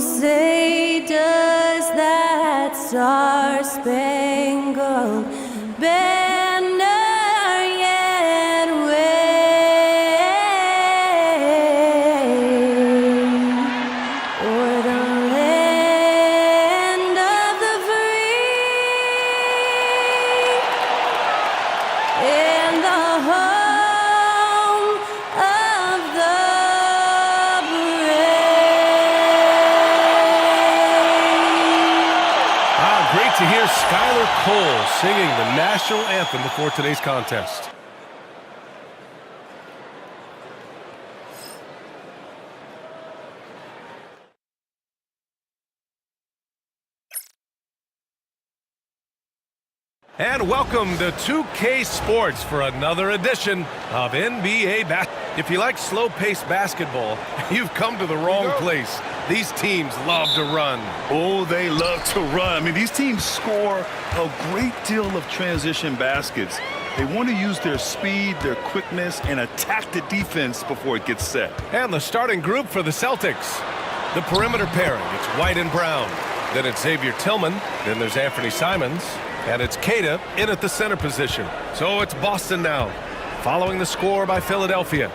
say, does that star-spangled banner yet wave o'er the land of the free and the home of the Great to hear Skylar Cole singing the national anthem before today's contest. And welcome to 2K Sports for another edition of NBA Basketball. If you like slow-paced basketball, you've come to the wrong place. These teams love to run. Oh, they love to run. I mean, these teams score a great deal of transition baskets. They want to use their speed, their quickness, and attack the defense before it gets set. And the starting group for the Celtics. The perimeter pairing, it's White and Brown. Then it's Xavier Tillman. Then there's Anthony Simons. And it's Keita in at the center position. So it's Boston now, following the score by Philadelphia.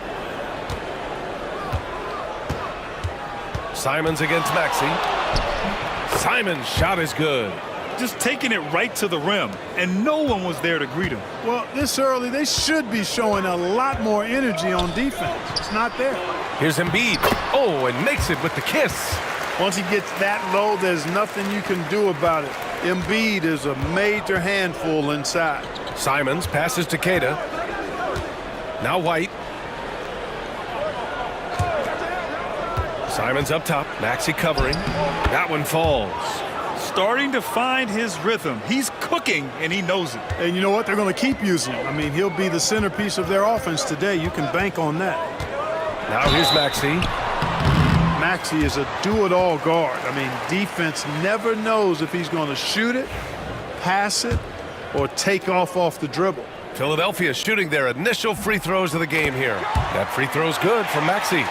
Simons against Maxey. Simons' shot is good. Just taking it right to the rim, and no one was there to greet him. Well, this early, they should be showing a lot more energy on defense. It's not there. Here's Embiid. Oh, and makes it with the kiss. Once he gets that low, there's nothing you can do about it. Embiid is a major handful inside. Simons passes to Keita. Now White. Simons up top. Maxey covering. That one falls. Starting to find his rhythm. He's cooking, and he knows it. And you know what? They're going to keep using him. I mean, he'll be the centerpiece of their offense today. You can bank on that. Now here's Maxey. Maxey is a do-it-all guard. I mean, defense never knows if he's going to shoot it, pass it, or take off the dribble. Philadelphia shooting their initial free throws of the game here. That free throw's good from Maxey.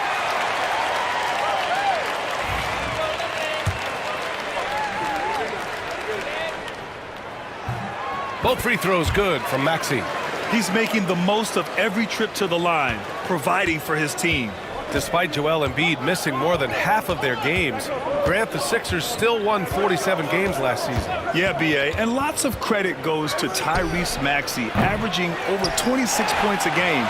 Both free throws good from Maxey. He's making the most of every trip to the line, providing for his team. Despite Joel Embiid missing more than half of their games, Grant, the Sixers still won 47 games last season. Yeah, B.A., and lots of credit goes to Tyrese Maxey, averaging over 26 points a game.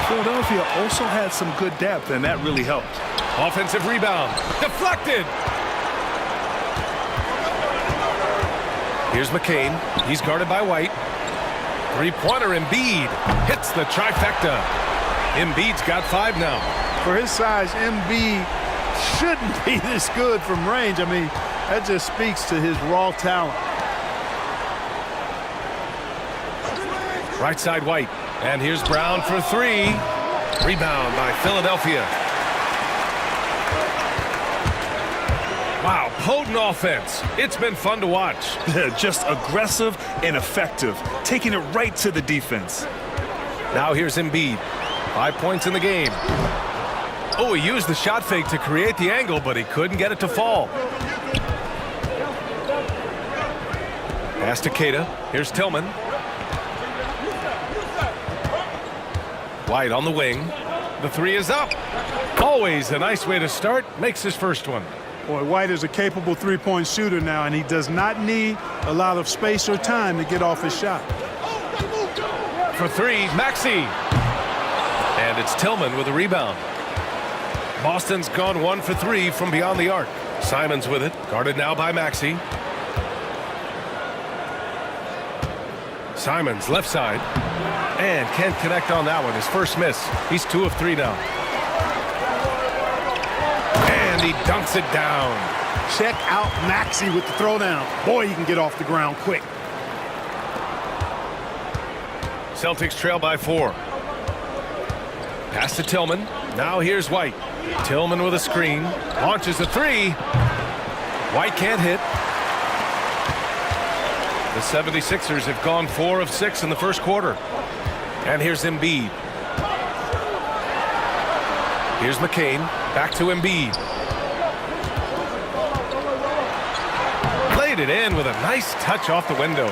Philadelphia also had some good depth, and that really helped. Offensive rebound. Deflected. Here's McCain. He's guarded by White. Three-pointer Embiid hits the trifecta. Embiid's got 5 now. For his size, Embiid shouldn't be this good from range. I mean, that just speaks to his raw talent. Right side White. And here's Brown for 3. Rebound by Philadelphia. Wow, potent offense. It's been fun to watch. Just aggressive and effective, taking it right to the defense. Now here's Embiid. 5 points in the game. Oh, he used the shot fake to create the angle, but he couldn't get it to fall. Pass to Keita. Here's Tillman. White on the wing. The 3 is up. Always a nice way to start. Makes his first one. Boy, White is a capable three-point shooter now, and he does not need a lot of space or time to get off his shot. For 3, Maxey. And it's Tillman with a rebound. Boston's gone 1 for 3 from beyond the arc. Simons with it, guarded now by Maxey. Simons left side. And can't connect on that one. His first miss. He's 2 of 3 now. And he dunks it down. Check out Maxey with the throwdown. Boy, he can get off the ground quick. Celtics trail by 4. Pass to Tillman. Now here's White. Tillman with a screen. Launches a 3. White can't hit. The 76ers have gone 4 of 6 in the first quarter. And here's Embiid. Here's McCain. Back to Embiid. laid it in with a nice touch off the window.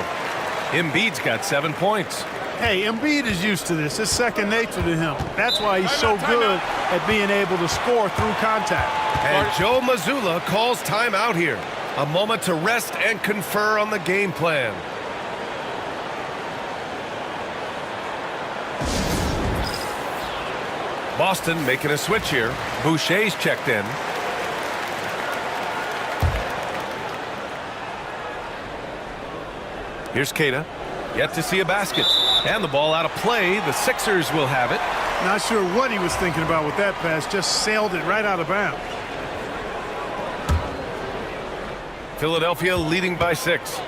Embiid's got 7 points. Hey, Embiid is used to this. It's second nature to him. That's why he's so good at being able to score through contact. And Joe Mazzulla calls timeout here. A moment to rest and confer on the game plan. Boston making a switch here. Boucher's checked in. Here's Keita. Yet to see a basket. And the ball out of play. The Sixers will have it. Not sure what he was thinking about with that pass. Just sailed it right out of bounds. Philadelphia leading by 6.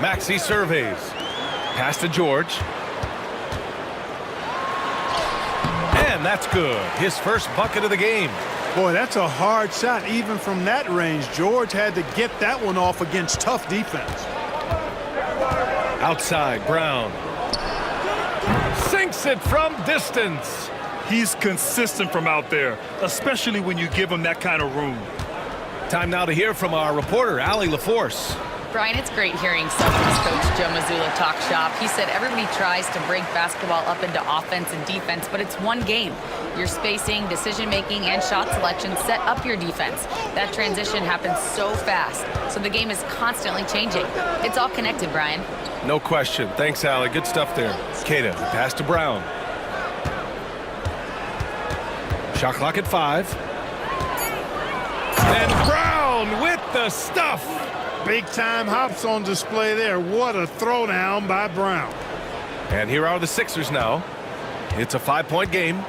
Maxey surveys. Pass to George. And that's good. His first bucket of the game. Boy, that's a hard shot. Even from that range, George had to get that one off against tough defense. Outside, Brown. Sinks it from distance. He's consistent from out there, especially when you give him that kind of room. Time now to hear from our reporter, Allie LaForce. Brian, it's great hearing Celtics coach Joe Mazzulla talk shop. He said everybody tries to break basketball up into offense and defense, but it's one game. Your spacing, decision-making, and shot selection set up your defense. That transition happens so fast, so the game is constantly changing. It's all connected, Brian. No question. Thanks, Allie. Good stuff there. Keita, pass to Brown. Shot clock at 5. And Brown with the stuff. Big-time hops on display there. What a throwdown by Brown. And here are the Sixers now. It's a 5-point game.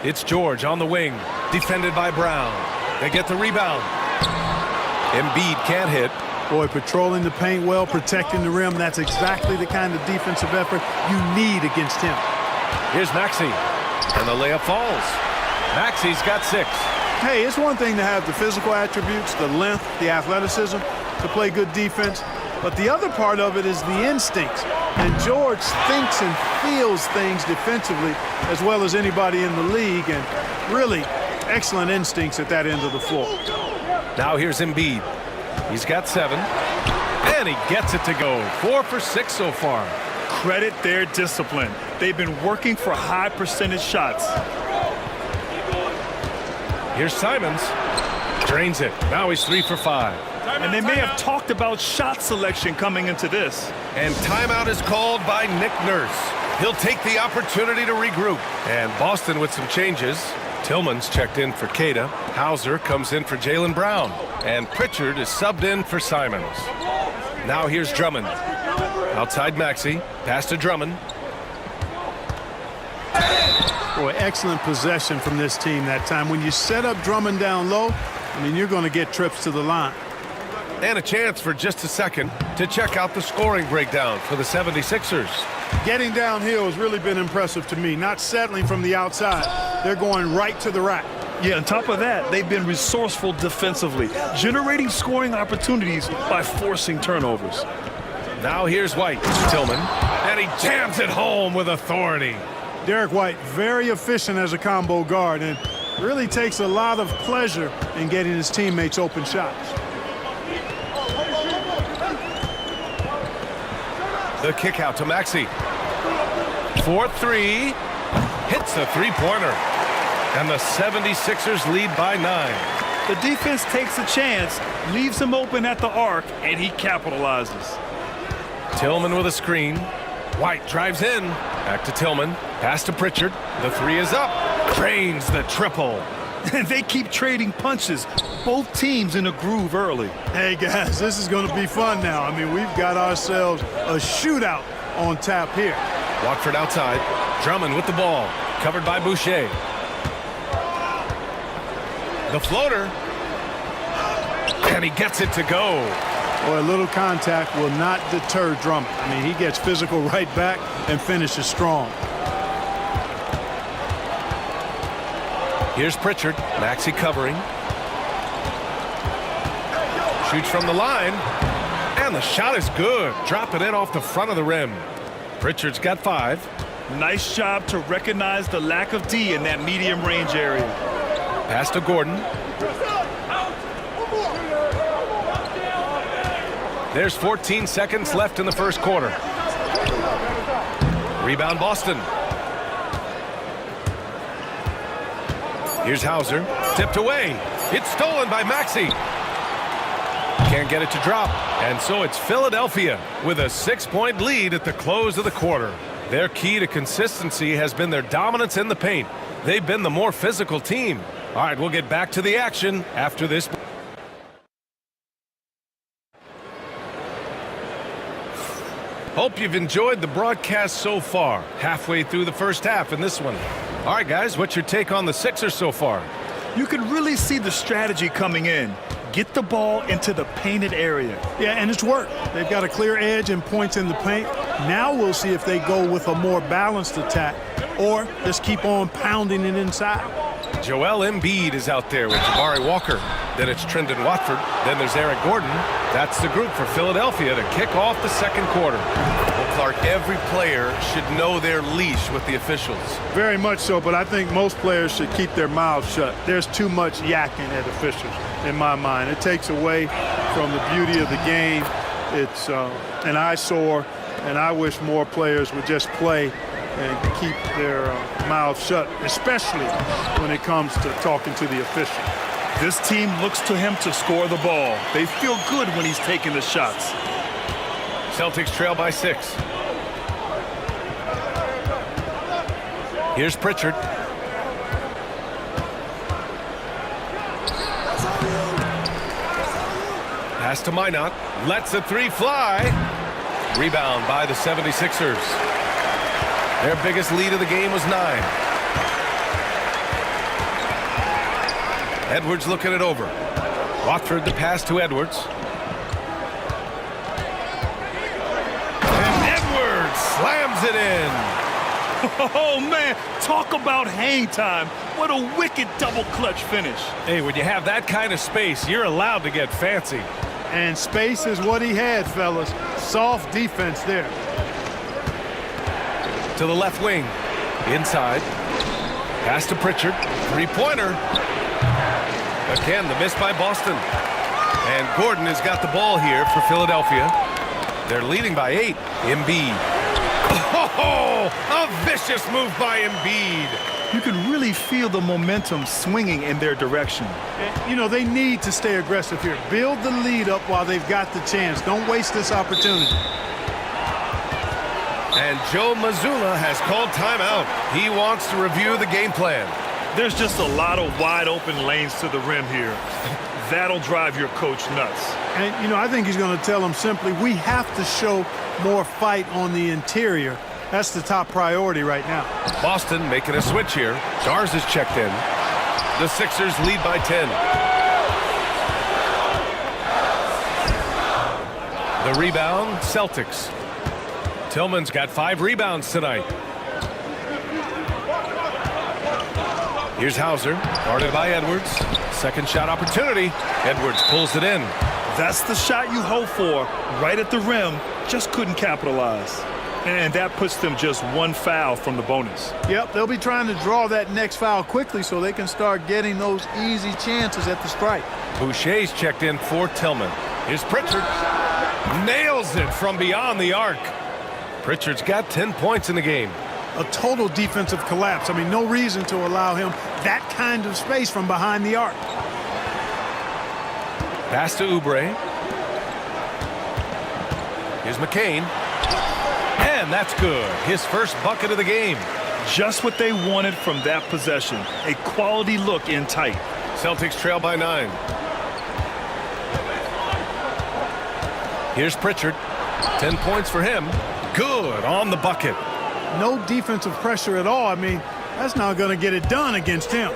It's George on the wing, defended by Brown. They get the rebound. Embiid can't hit. Boy, patrolling the paint well, protecting the rim. That's exactly the kind of defensive effort you need against him. Here's Maxey. And the layup falls. Maxey's got 6. Hey, it's one thing to have the physical attributes, the length, the athleticism to play good defense, but the other part of it is the instincts. And George thinks and feels things defensively as well as anybody in the league, and really excellent instincts at that end of the floor. Now here's Embiid. He's got 7, and he gets it to go. 4 for 6 so far. Credit their discipline. They've been working for high percentage shots. Here's Simons. Drains it. Now he's 3 for 5. And they may have talked about shot selection coming into this. And timeout is called by Nick Nurse. He'll take the opportunity to regroup. And Boston with some changes. Tillman's checked in for Keita. Hauser comes in for Jaylen Brown. And Pritchard is subbed in for Simons. Now here's Drummond. Outside Maxey. Pass to Drummond. Boy, excellent possession from this team that time. When you set up Drummond down low, I mean, you're going to get trips to the line. And a chance for just a second to check out the scoring breakdown for the 76ers. Getting downhill has really been impressive to me. Not settling from the outside. They're going right to the rack. Yeah, on top of that, they've been resourceful defensively, generating scoring opportunities by forcing turnovers. Now here's White. Tillman. And he jams it home with authority. Derek White, very efficient as a combo guard and really takes a lot of pleasure in getting his teammates open shots. The kick out to Maxey. 4-3. Hits the three-pointer. And the 76ers lead by 9. The defense takes a chance, leaves him open at the arc, and he capitalizes. Tillman with a screen. White drives in. Back to Tillman. Pass to Pritchard. The 3 is up. Drains the triple. And they keep trading punches. Both teams in a groove early. Hey, guys, this is going to be fun now. I mean, we've got ourselves a shootout on tap here. Watford outside. Drummond with the ball. Covered by Boucher. The floater. And he gets it to go. Boy, a little contact will not deter Drummond. I mean, he gets physical right back and finishes strong. Here's Pritchard. Maxey covering. Shoots from the line. And the shot is good. Dropping it off the front of the rim. Pritchard's got 5. Nice job to recognize the lack of D in that medium range area. Pass to Gordon. There's 14 seconds left in the first quarter. Rebound Boston. Here's Hauser. Tipped away. It's stolen by Maxey. Can't get it to drop. And so it's Philadelphia with a 6-point lead at the close of the quarter. Their key to consistency has been their dominance in the paint. They've been the more physical team. All right, we'll get back to the action after this. Hope you've enjoyed the broadcast so far. Halfway through the first half in this one. All right, guys, what's your take on the Sixers so far? You can really see the strategy coming in. Get the ball into the painted area. Yeah, and it's worked. They've got a clear edge and points in the paint. Now we'll see if they go with a more balanced attack or just keep on pounding it inside. Joel Embiid is out there with Jabari Walker. Then it's Trendon Watford. Then there's Eric Gordon. That's the group for Philadelphia to kick off the second quarter. Well, Clark, every player should know their leash with the officials. Very much so, but I think most players should keep their mouths shut. There's too much yakking at officials, in my mind. It takes away from the beauty of the game. It's an eyesore, and I wish more players would just play and keep their mouths shut, especially when it comes to talking to the official. This team looks to him to score the ball. They feel good when he's taking the shots. Celtics trail by 6. Here's Pritchard. Pass to Minot. Lets the three fly. Rebound by the 76ers. Their biggest lead of the game was 9. Edwards looking it over. Watford the pass to Edwards. And Edwards slams it in. Oh, man, talk about hang time. What a wicked double clutch finish. Hey, when you have that kind of space, you're allowed to get fancy. And space is what he had, fellas. Soft defense there. To the left wing. Inside. Pass to Pritchard. Three-pointer. Again, the miss by Boston. And Gordon has got the ball here for Philadelphia. They're leading by 8. Embiid. Oh, a vicious move by Embiid. You can really feel the momentum swinging in their direction. You know, they need to stay aggressive here. Build the lead up while they've got the chance. Don't waste this opportunity. And Joe Mazzulla has called timeout. He wants to review the game plan. There's just a lot of wide open lanes to the rim here. That'll drive your coach nuts. And, you know, I think he's going to tell them simply, we have to show more fight on the interior. That's the top priority right now. Boston making a switch here. Stars is checked in. The Sixers lead by 10. The rebound, Celtics. Tillman's got 5 rebounds tonight. Here's Hauser, guarded by Edwards. Second shot opportunity. Edwards pulls it in. That's the shot you hope for. Right at the rim, just couldn't capitalize. And that puts them just 1 foul from the bonus. Yep, they'll be trying to draw that next foul quickly so they can start getting those easy chances at the strike. Boucher's checked in for Tillman. Here's Pritchard. Nails it from beyond the arc. Pritchard's got 10 points in the game. A total defensive collapse. I mean, no reason to allow him that kind of space from behind the arc. Pass to Oubre. Here's McCain. And that's good. His first bucket of the game. Just what they wanted from that possession. A quality look in tight. Celtics trail by 9. Here's Pritchard. 10 points for him. Good on the bucket. No defensive pressure at all. I mean, that's not going to get it done against him.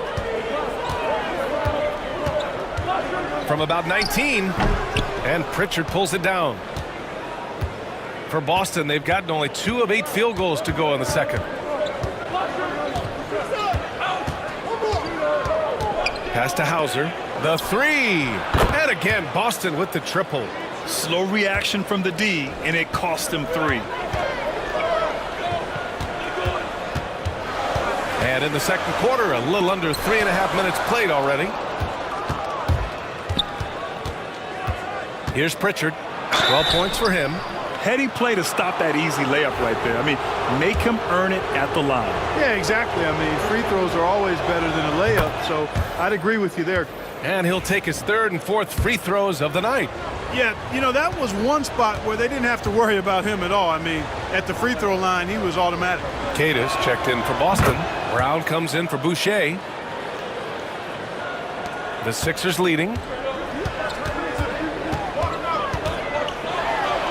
From about 19. And Pritchard pulls it down. For Boston, they've gotten only 2 of 8 field goals to go in the second. Pass to Hauser. The 3. And again, Boston with the triple. Slow reaction from the D, and it cost them 3. And in the second quarter, a little under 3.5 minutes played already. Here's Pritchard. 12 points for him. Heady play to stop that easy layup right there. I mean, make him earn it at the line. Yeah, exactly. I mean, free throws are always better than a layup, so I'd agree with you there. And he'll take his third and fourth free throws of the night. Yeah, you know, that was one spot where they didn't have to worry about him at all. I mean, at the free throw line, he was automatic. Cadis checked in for Boston. Brown comes in for Boucher. The Sixers leading.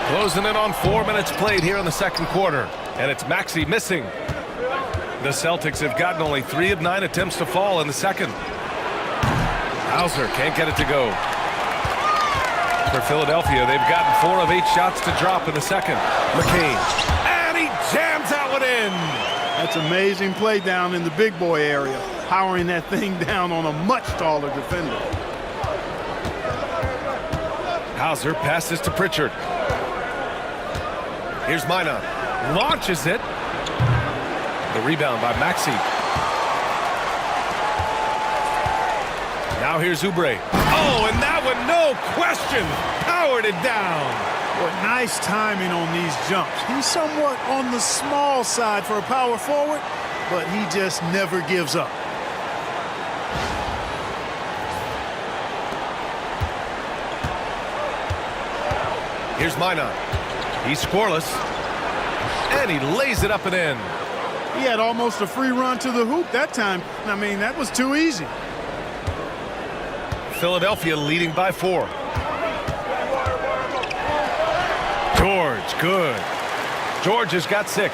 Closing in on 4 minutes played here in the second quarter. And it's Maxey missing. The Celtics have gotten only 3 of 9 attempts to fall in the second. Hauser can't get it to go. For Philadelphia, they've gotten 4 of 8 shots to drop in the second. McCain. And he jams that one in. That's amazing play down in the big boy area, powering that thing down on a much taller defender. Hauser passes to Pritchard. Here's Minot. Launches it. The rebound by Maxey. Now here's Oubre. Oh, and that one, no question, powered it down. What nice timing on these jumps. He's somewhat on the small side for a power forward, but he just never gives up. Here's Minot. He's scoreless. And he lays it up and in. He had almost a free run to the hoop that time. I mean, that was too easy. Philadelphia leading by 4. George, good. George has got 6.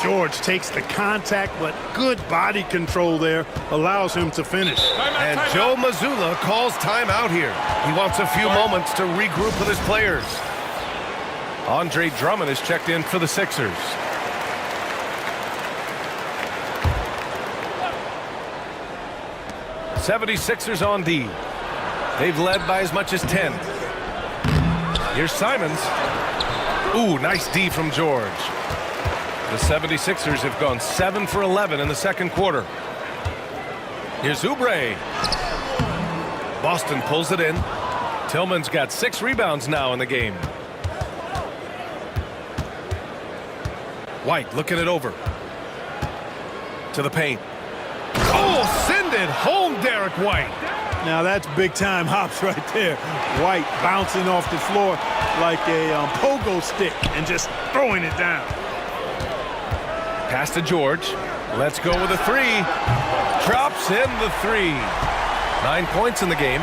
George takes the contact, but good body control there allows him to finish. And Joe Mazzulla calls timeout here. He wants a few moments to regroup with his players. Andre Drummond is checked in for the Sixers. '76ers on D. They've led by as much as 10. Here's Simons. Ooh, nice D from George. The 76ers have gone 7 for 11 in the second quarter. Here's Oubre. Boston pulls it in. Tillman's got 6 rebounds now in the game. White looking it over. To the paint. Oh, send it home, Derek White. Now that's big-time hops right there. White bouncing off the floor like a pogo stick and just throwing it down. Pass to George. Let's go with a 3. Drops in the 3. 9 points in the game.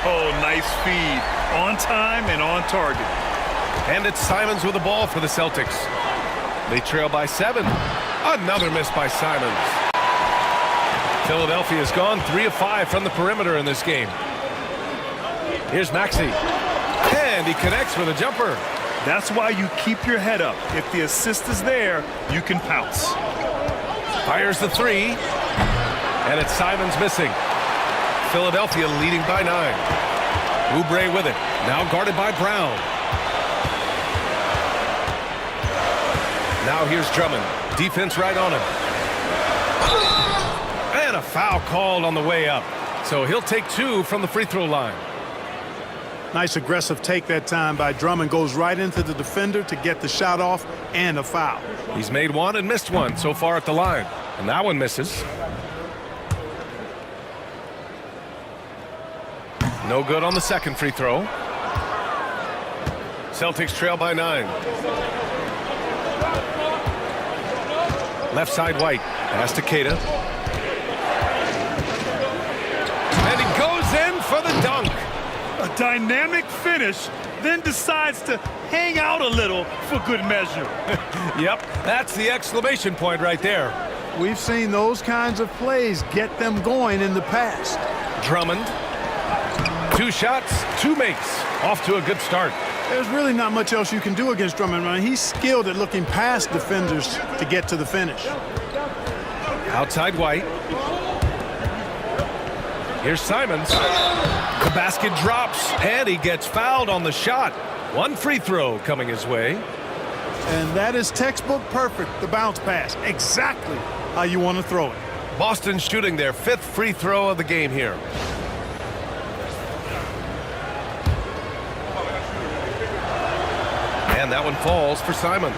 Oh, nice feed. On time and on target. And it's Simons with the ball for the Celtics. They trail by 7. Another miss by Simons. Philadelphia has gone 3 of 5 from the perimeter in this game. Here's Maxey. And he connects with a jumper. That's why you keep your head up. If the assist is there, you can pounce. Fires the 3. And it's Simons missing. Philadelphia leading by 9. Oubre with it. Now guarded by Brown. Now here's Drummond. Defense right on him. And a foul called on the way up. So he'll take 2 from the free throw line. Nice aggressive take that time by Drummond. Goes right into the defender to get the shot off and a foul. He's made 1 and missed 1 so far at the line. And that one misses. No good on the second free throw. Celtics trail by 9. Left side White. Pass to Keita. And he goes in for the dunk. A dynamic finish, then decides to hang out a little for good measure. Yep, that's the exclamation point right there. We've seen those kinds of plays get them going in the past. Drummond. 2 shots, 2 makes. Off to a good start. There's really not much else you can do against Drummond, man. He's skilled at looking past defenders to get to the finish. Outside White. Here's Simons. The basket drops, and he gets fouled on the shot. 1 free throw coming his way. And that is textbook perfect, the bounce pass. Exactly how you want to throw it. Boston shooting their 5th free throw of the game here. And that one falls for Simons.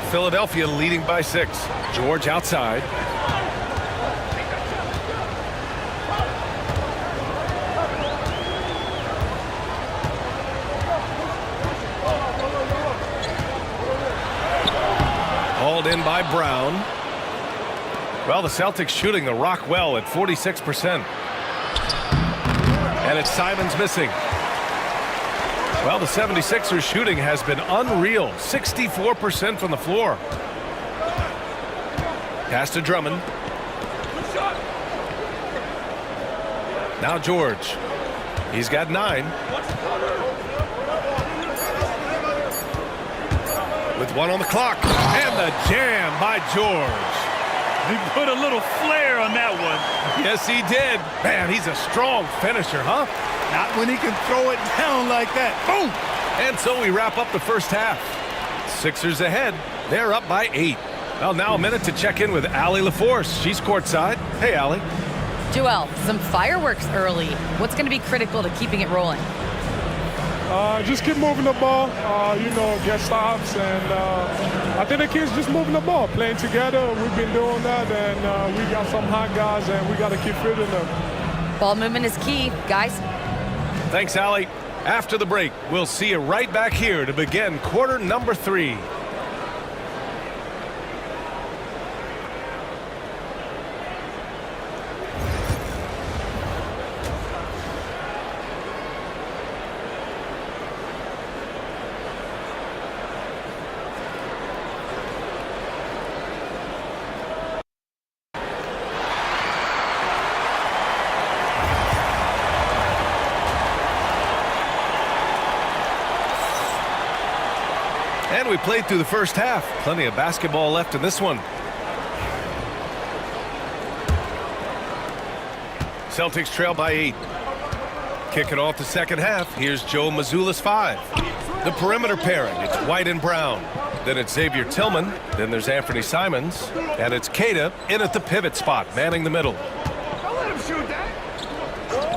Philadelphia leading by 6. George outside. Hauled in by Brown. Well, the Celtics shooting the rock well at 46%. And it's Simons missing. Well, the 76ers shooting has been unreal. 64% from the floor. Pass to Drummond. Now George. He's got 9. With 1 on the clock. And the jam by George. He put a little flair on that one. Yes, he did. Man, he's a strong finisher, huh? Not when he can throw it down like that. Boom! And so we wrap up the first half. Sixers ahead. They're up by 8. Well, now a minute to check in with Allie LaForce. She's courtside. Hey, Allie. Joel, some fireworks early. What's going to be critical to keeping it rolling? Just keep moving the ball, get stops, and I think the kids just moving the ball, playing together. We've been doing that, and we got some hot guys, and we got to keep fitting them. Ball movement is key, guys. Thanks, Allie. After the break, we'll see you right back here to begin quarter number 3. And we played through the first half. Plenty of basketball left in this one. Celtics trail by 8. Kicking off the second half. Here's Joe Mazzulla's 5. The perimeter pairing. It's White and Brown. Then it's Xavier Tillman. Then there's Anthony Simons. And it's Keita in at the pivot spot, manning the middle.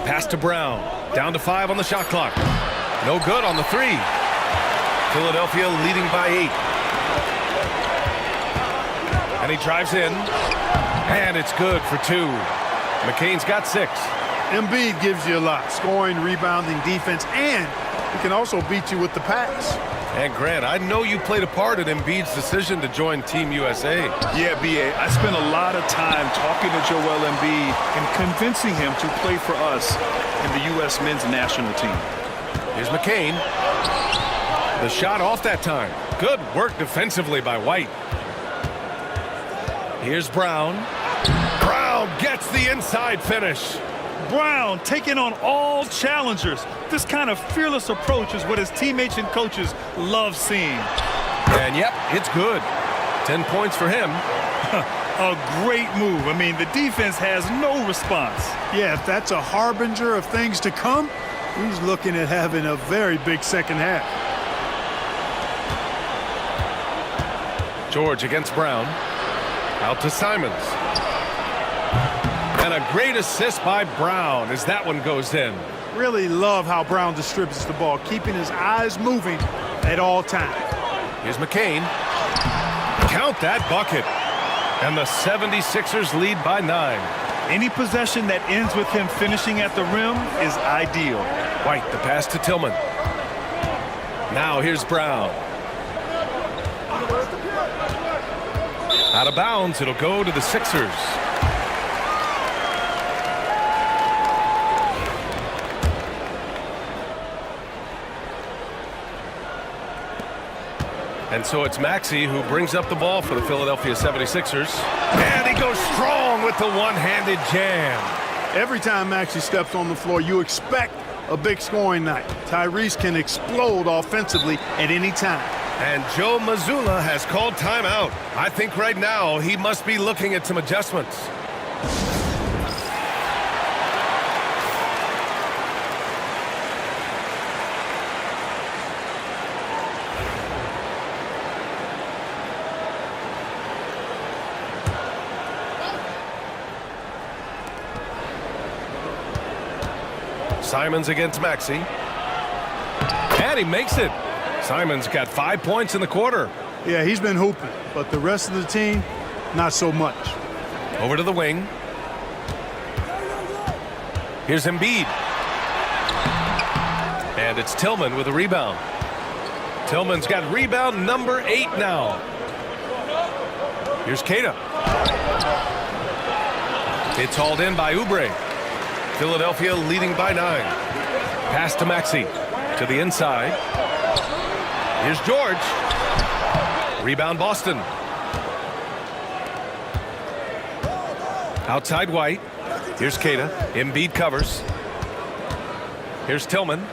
Pass to Brown. Down to 5 on the shot clock. No good on the 3. Philadelphia leading by 8. And he drives in. And it's good for 2. McCain's got 6. Embiid gives you a lot. Scoring, rebounding, defense, and he can also beat you with the pass. And Grant, I know you played a part in Embiid's decision to join Team USA. Yeah, B.A., I spent a lot of time talking to Joel Embiid and convincing him to play for us in the U.S. men's national team. Here's McCain. The shot off that time. Good work defensively by White. Here's Brown. Brown gets the inside finish. Brown taking on all challengers. This kind of fearless approach is what his teammates and coaches love seeing. And yep, it's good. 10 points for him. A great move. I mean, the defense has no response. Yeah, if that's a harbinger of things to come, he's looking at having a very big second half. George against Brown. Out to Simons. And a great assist by Brown as that one goes in. Really love how Brown distributes the ball, keeping his eyes moving at all times. Here's McCain. Count that bucket. And the 76ers lead by 9. Any possession that ends with him finishing at the rim is ideal. White, the pass to Tillman. Now here's Brown. Out of bounds, it'll go to the Sixers. And so it's Maxey who brings up the ball for the Philadelphia 76ers. And he goes strong with the one-handed jam. Every time Maxey steps on the floor, you expect a big scoring night. Tyrese can explode offensively at any time. And Joe Mazzulla has called timeout. I think right now he must be looking at some adjustments. Simons against Maxey. And he makes it. Simons got 5 points in the quarter. Yeah, he's been hooping, but the rest of the team, not so much. Over to the wing. Here's Embiid. And it's Tillman with a rebound. Tillman's got rebound number 8 now. Here's Keita. It's hauled in by Oubre. Philadelphia leading by 9. Pass to Maxey. To the inside. Here's George. Rebound Boston. Outside White. Here's Keita. Embiid covers. Here's Tillman.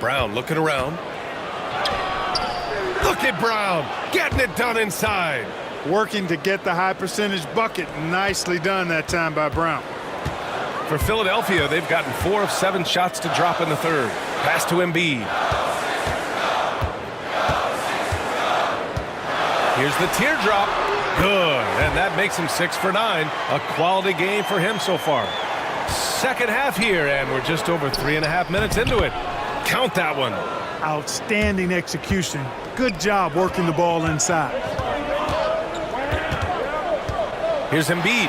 Brown looking around. Look at Brown getting it done inside. Working to get the high percentage bucket. Nicely done that time by Brown. For Philadelphia, they've gotten 4 of 7 shots to drop in the third. Pass to Embiid. Here's the teardrop. Good. And that makes him 6 for 9. A quality game for him so far. Second half here, and we're just over 3.5 minutes into it. Count that one. Outstanding execution. Good job working the ball inside. Here's Embiid.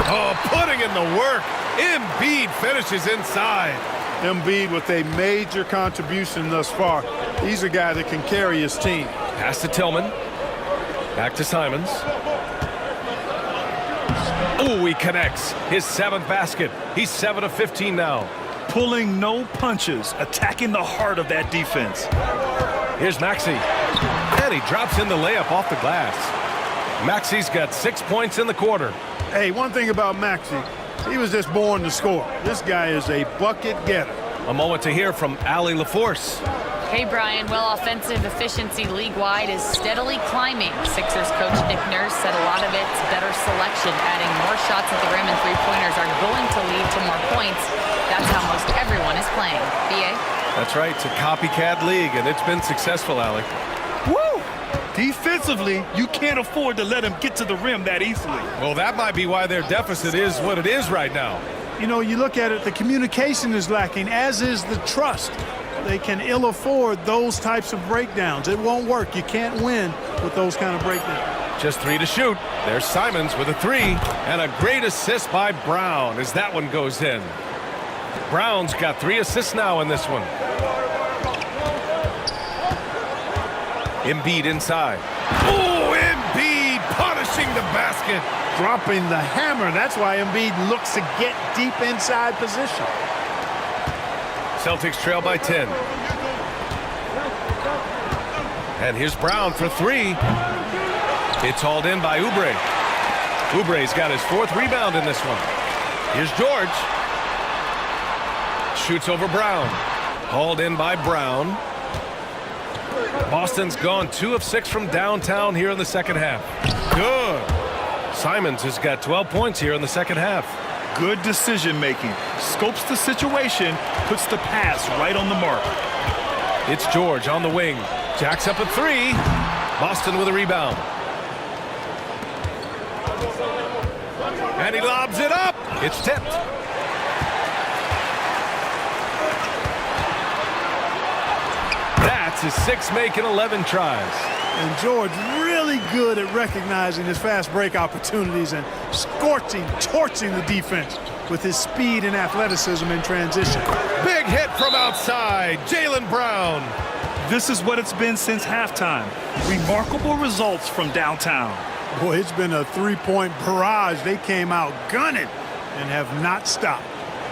Oh, putting in the work. Embiid finishes inside. Embiid with a major contribution thus far. He's a guy that can carry his team. Pass to Tillman. Back to Simons. Oh, he connects. His 7th basket. He's 7 of 15 now. Pulling no punches, attacking the heart of that defense. Here's Maxey. And he drops in the layup off the glass. Maxey's got 6 points in the quarter. Hey, one thing about Maxey, he was just born to score. This guy is a bucket getter. A moment to hear from Allie LaForce. Hey, Brian. Well, offensive efficiency league-wide is steadily climbing. Sixers coach Nick Nurse said a lot of it's better selection. Adding more shots at the rim and three-pointers are going to lead to more points. That's how most everyone is playing. B.A.? That's right. It's a copycat league, and it's been successful, Allie. Woo! Defensively, you can't afford to let him get to the rim that easily. Well, that might be why their deficit is what it is right now. You know, you look at it, the communication is lacking, as is the trust. They can ill afford those types of breakdowns. It won't work. You can't win with those kind of breakdowns. Just 3 to shoot. There's Simons with a 3, and a great assist by Brown as that one goes in. Brown's got 3 assists now in this one. Embiid inside. Oh, Embiid punishing the basket. Dropping the hammer. That's why Embiid looks to get deep inside position. Celtics trail by 10. And here's Brown for 3. It's hauled in by Oubre. Oubre's got his 4th rebound in this one. Here's George. Shoots over Brown. Hauled in by Brown. Boston's gone 2 of 6 from downtown here in the second half. Good. Simons has got 12 points here in the second half. Good decision making. Scopes the situation, puts the pass right on the mark. It's George on the wing. Jacks up a 3. Boston with a rebound. And he lobs it up. It's tipped. That's his 6th make in 11 tries. And George really good at recognizing his fast break opportunities and torching the defense with his speed and athleticism in transition. Big hit from outside. Jaylen Brown. This is what it's been since halftime. Remarkable results from downtown. Boy, it's been a 3-point barrage. They came out gunning and have not stopped.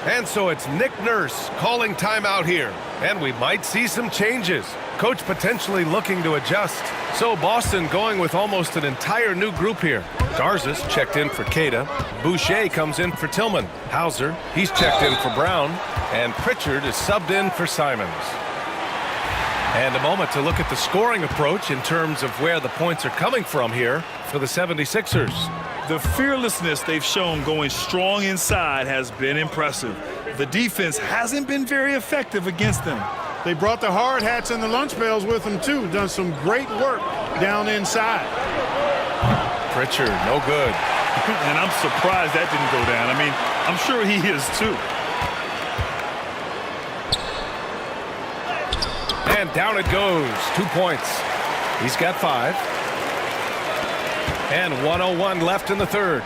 And so it's Nick Nurse calling timeout here. And we might see some changes. Coach potentially looking to adjust. So Boston going with almost an entire new group here. Garza's checked in for Keita. Boucher comes in for Tillman. Hauser, he's checked in for Brown. And Pritchard is subbed in for Simons. And a moment to look at the scoring approach in terms of where the points are coming from here for the 76ers. The fearlessness they've shown going strong inside has been impressive. The defense hasn't been very effective against them. They brought the hard hats and the lunch pails with them, too. Done some great work down inside. Pritchard, no good. And I'm surprised that didn't go down. I mean, I'm sure he is too. And down it goes. 2 points. He's got 5. And 1:01 left in the third.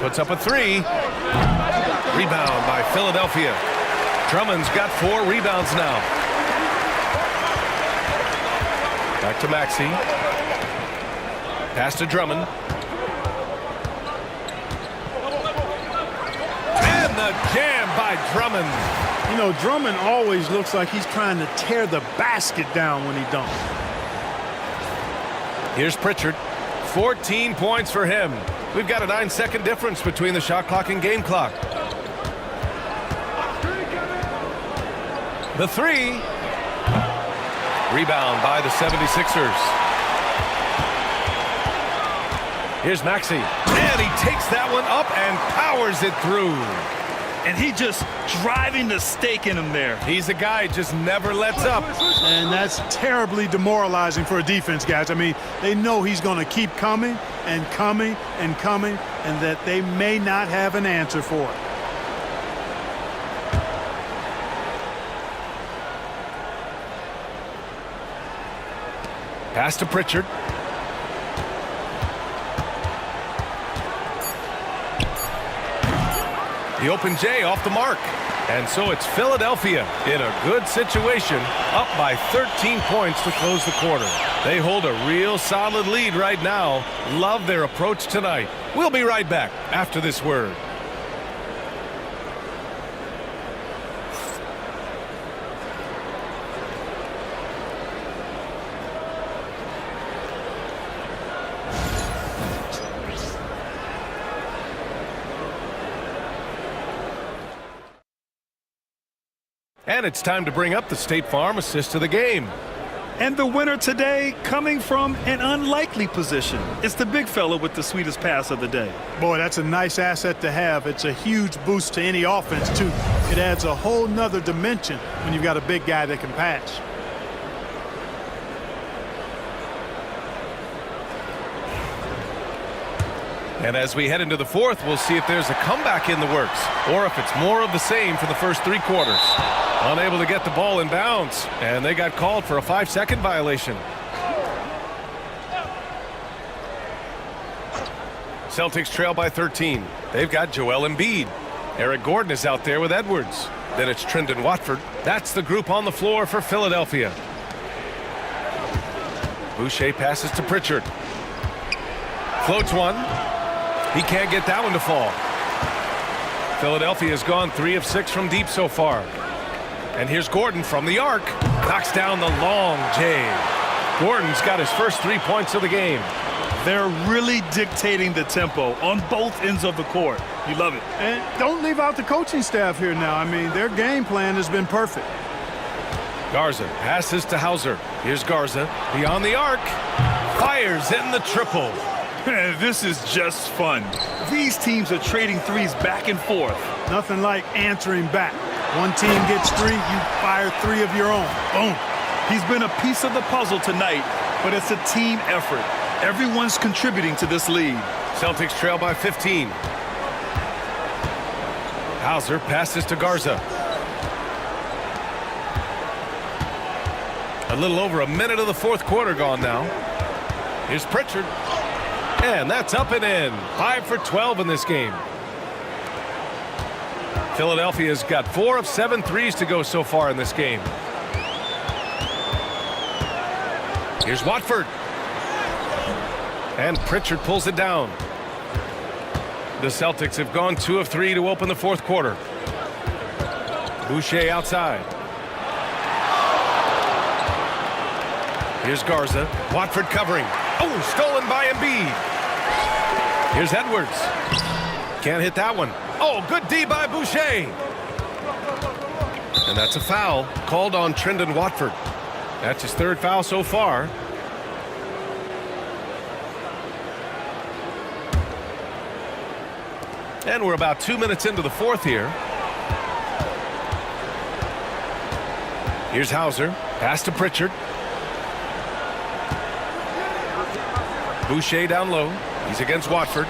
Puts up a 3. Rebound by Philadelphia. Drummond's got 4 rebounds now. Back to Maxey. Pass to Drummond. And the jam by Drummond. You know, Drummond always looks like he's trying to tear the basket down when he dunks. Here's Pritchard. 14 points for him. We've got a 9-second difference between the shot clock and game clock. The 3. Rebound by the 76ers. Here's Maxey. And he takes that one up and powers it through. And he just driving the stake in him there. He's a guy just never lets up. And that's terribly demoralizing for a defense, guys. I mean, they know he's going to keep coming and coming and coming, and that they may not have an answer for it. Pass to Pritchard. The open J off the mark. And so it's Philadelphia in a good situation, up by 13 points to close the quarter. They hold a real solid lead right now. Love their approach tonight. We'll be right back after this word. And it's time to bring up the State Farm assist of the game. And the winner today coming from an unlikely position. It's the big fella with the sweetest pass of the day. Boy, that's a nice asset to have. It's a huge boost to any offense, too. It adds a whole nother dimension when you've got a big guy that can pass. And as we head into the fourth, we'll see if there's a comeback in the works or if it's more of the same for the first 3 quarters. Unable to get the ball in bounds, and they got called for a 5-second violation. Celtics trail by 13. They've got Joel Embiid. Eric Gordon is out there with Edwards. Then it's Trendon Watford. That's the group on the floor for Philadelphia. Boucher passes to Pritchard. Floats one. He can't get that one to fall. Philadelphia has gone 3 of 6 from deep so far. And here's Gordon from the arc. Knocks down the long J. Gordon's got his first 3 points of the game. They're really dictating the tempo on both ends of the court. You love it. And don't leave out the coaching staff here now. I mean, their game plan has been perfect. Garza passes to Hauser. Here's Garza. Beyond the arc. Fires in the triple. This is just fun. These teams are trading threes back and forth. Nothing like answering back. One team gets 3, you fire 3 of your own. Boom. He's been a piece of the puzzle tonight, but it's a team effort. Everyone's contributing to this lead. Celtics trail by 15. Hauser passes to Garza. A little over a minute of the fourth quarter gone now. Here's Pritchard. And that's up and in. 5 for 12 in this game. Philadelphia's got 4 of 7 threes to go so far in this game. Here's Watford. And Pritchard pulls it down. The Celtics have gone 2 of 3 to open the fourth quarter. Boucher outside. Here's Garza. Watford covering. Oh, stolen by Embiid. Here's Edwards. Can't hit that one. Oh, good D by Boucher. And that's a foul called on Trendon Watford. That's his 3rd foul so far. And we're about 2 minutes into the fourth here. Here's Hauser. Pass to Pritchard. Boucher down low. He's against Watford.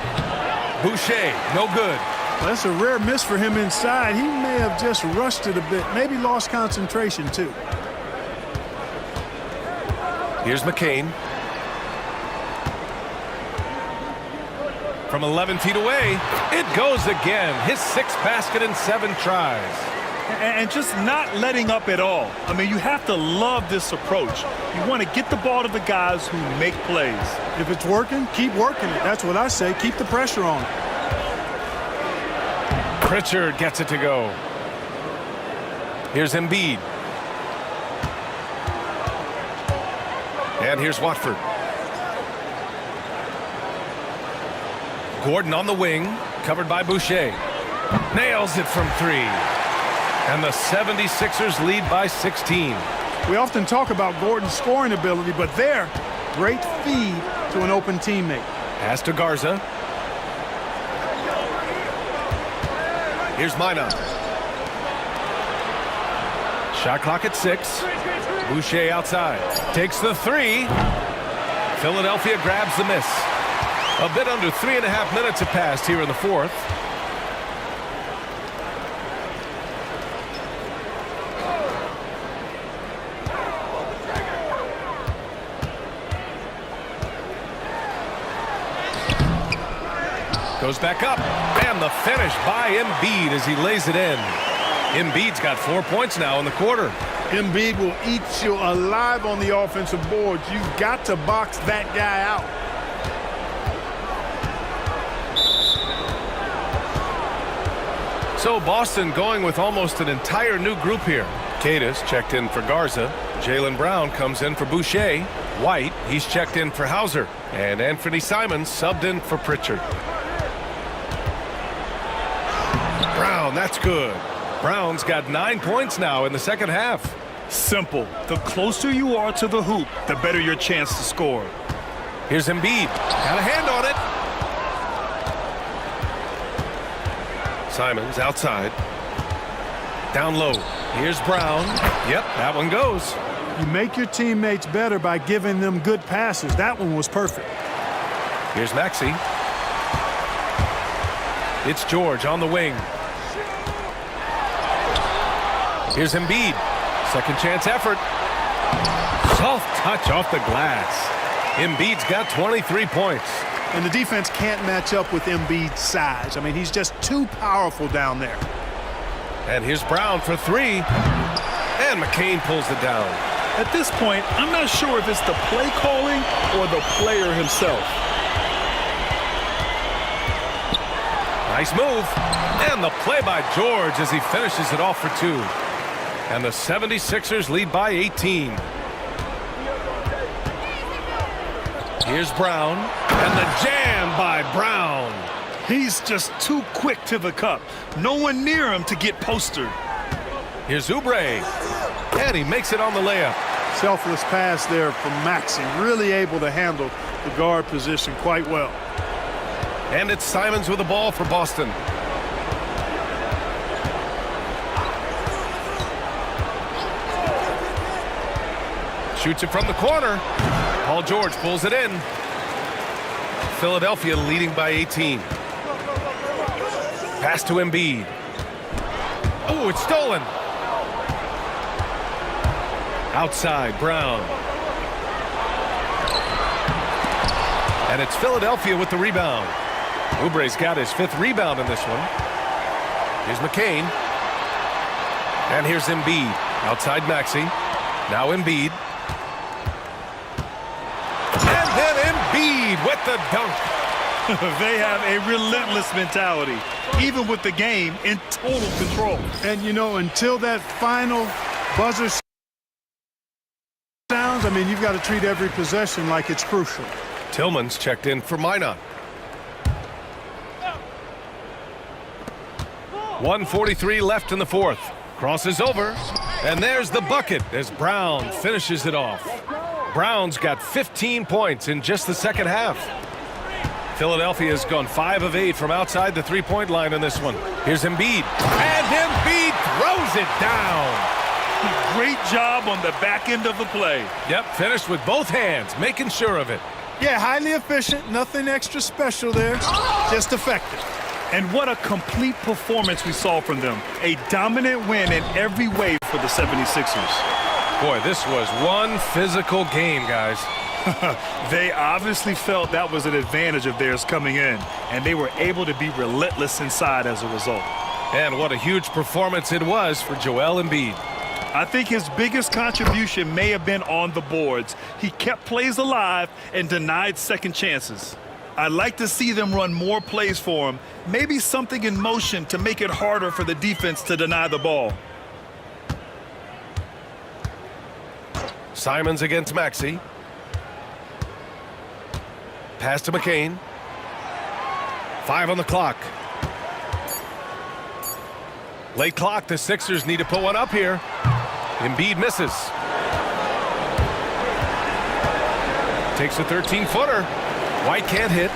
Boucher, no good. Well, that's a rare miss for him inside. He may have just rushed it a bit, maybe lost concentration too. Here's McCain. From 11 feet away, it goes again. His 6th basket in 7 tries. And just not letting up at all. I mean, you have to love this approach. You want to get the ball to the guys who make plays. If it's working, keep working it. That's what I say. Keep the pressure on. Pritchard gets it to go. Here's Embiid. And here's Watford. Gordon on the wing, covered by Boucher. Nails it from 3. And the 76ers lead by 16. We often talk about Gordon's scoring ability, but there, great feed to an open teammate. Pass to Garza. Here's Minot. Shot clock at 6. Boucher outside. Takes the 3. Philadelphia grabs the miss. A bit under 3.5 minutes have passed here in the 4th. Goes back up, and the finish by Embiid as he lays it in. Embiid's got 4 points now in the quarter. Embiid will eat you alive on the offensive boards. You've got to box that guy out. So Boston going with almost an entire new group here. Cadis checked in for Garza. Jaylen Brown comes in for Boucher. White, he's checked in for Hauser. And Anthony Simons subbed in for Pritchard. Brown, that's good. Brown's got 9 points now in the second half. Simple. The closer you are to the hoop, the better your chance to score. Here's Embiid. Got a hand on it. Simons outside. Down low. Here's Brown. Yep, that one goes. You make your teammates better by giving them good passes. That one was perfect. Here's Maxey. It's George on the wing. Here's Embiid. Second chance effort. Soft touch off the glass. Embiid's got 23 points. And the defense can't match up with Embiid's size. I mean, he's just too powerful down there. And here's Brown for 3. And McCain pulls it down. At this point, I'm not sure if it's the play calling or the player himself. Nice move. And the play by George as he finishes it off for 2. And the 76ers lead by 18. Here's Brown. And the jam by Brown. He's just too quick to the cup. No one near him to get postered. Here's Oubre. And he makes it on the layup. Selfless pass there from Maxey. Really able to handle the guard position quite well. And it's Simons with the ball for Boston. Shoots it from the corner. Paul George pulls it in. Philadelphia leading by 18. Pass to Embiid. Oh, it's stolen. Outside, Brown. And it's Philadelphia with the rebound. Oubre's got his 5th rebound in this one. Here's McCain. And here's Embiid. Outside Maxey. Now Embiid. And then Embiid with the dunk. They have a relentless mentality, even with the game in total control. And, you know, until that final buzzer sounds, I mean, you've got to treat every possession like it's crucial. Tillman's checked in for Minot. 1:43 left in the 4th. Crosses over, and there's the bucket as Brown finishes it off. Brown's got 15 points in just the second half. Philadelphia's gone 5 of 8 from outside the three-point line in this one. Here's Embiid, and Embiid throws it down. Great job on the back end of the play. Yep, finished with both hands, making sure of it. Yeah, highly efficient. Nothing extra special there. Just effective. And what a complete performance we saw from them. A dominant win in every way for the 76ers. Boy, this was one physical game, guys. They obviously felt that was an advantage of theirs coming in, and they were able to be relentless inside as a result. And what a huge performance it was for Joel Embiid. I think his biggest contribution may have been on the boards. He kept plays alive and denied second chances. I'd like to see them run more plays for him, maybe something in motion to make it harder for the defense to deny the ball. Simons against Maxey. Pass to McCain. 5 on the clock. Late clock, the Sixers need to put one up here. Embiid misses. Takes a 13-footer. White can't hit.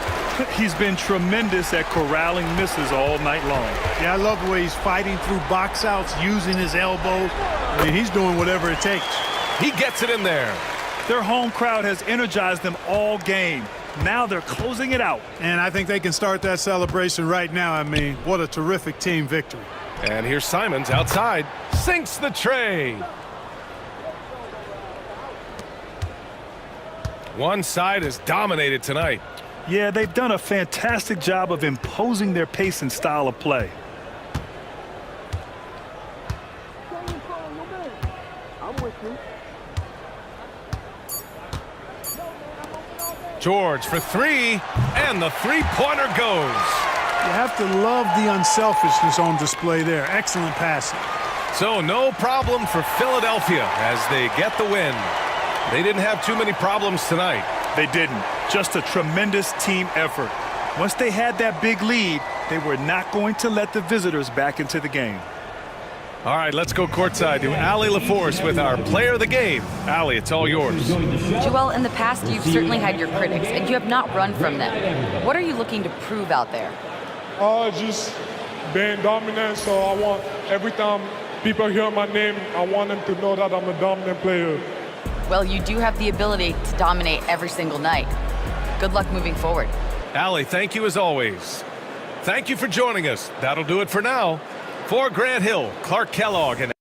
He's been tremendous at corralling misses all night long. Yeah, I love the way he's fighting through box outs, using his elbows. I mean, he's doing whatever it takes. He gets it in there. Their home crowd has energized them all game. Now they're closing it out. And I think they can start that celebration right now. I mean, what a terrific team victory. And here's Simons outside. Sinks the tray. One side is dominated tonight. Yeah, they've done a fantastic job of imposing their pace and style of play. George for 3, and the three-pointer goes. You have to love the unselfishness on display there. Excellent passing. So no problem for Philadelphia as they get the win. They didn't have too many problems tonight. They didn't. Just a tremendous team effort. Once they had that big lead, they were not going to let the visitors back into the game. All right, let's go courtside to Allie LaForce with our player of the game. Allie, it's all yours. Joel, in the past, you've certainly had your critics, and you have not run from them. What are you looking to prove out there? Just being dominant, so I want every time people hear my name, I want them to know that I'm a dominant player. Well, you do have the ability to dominate every single night. Good luck moving forward. Allie, thank you as always. Thank you for joining us. That'll do it for now. For Grant Hill, Clark Kellogg, and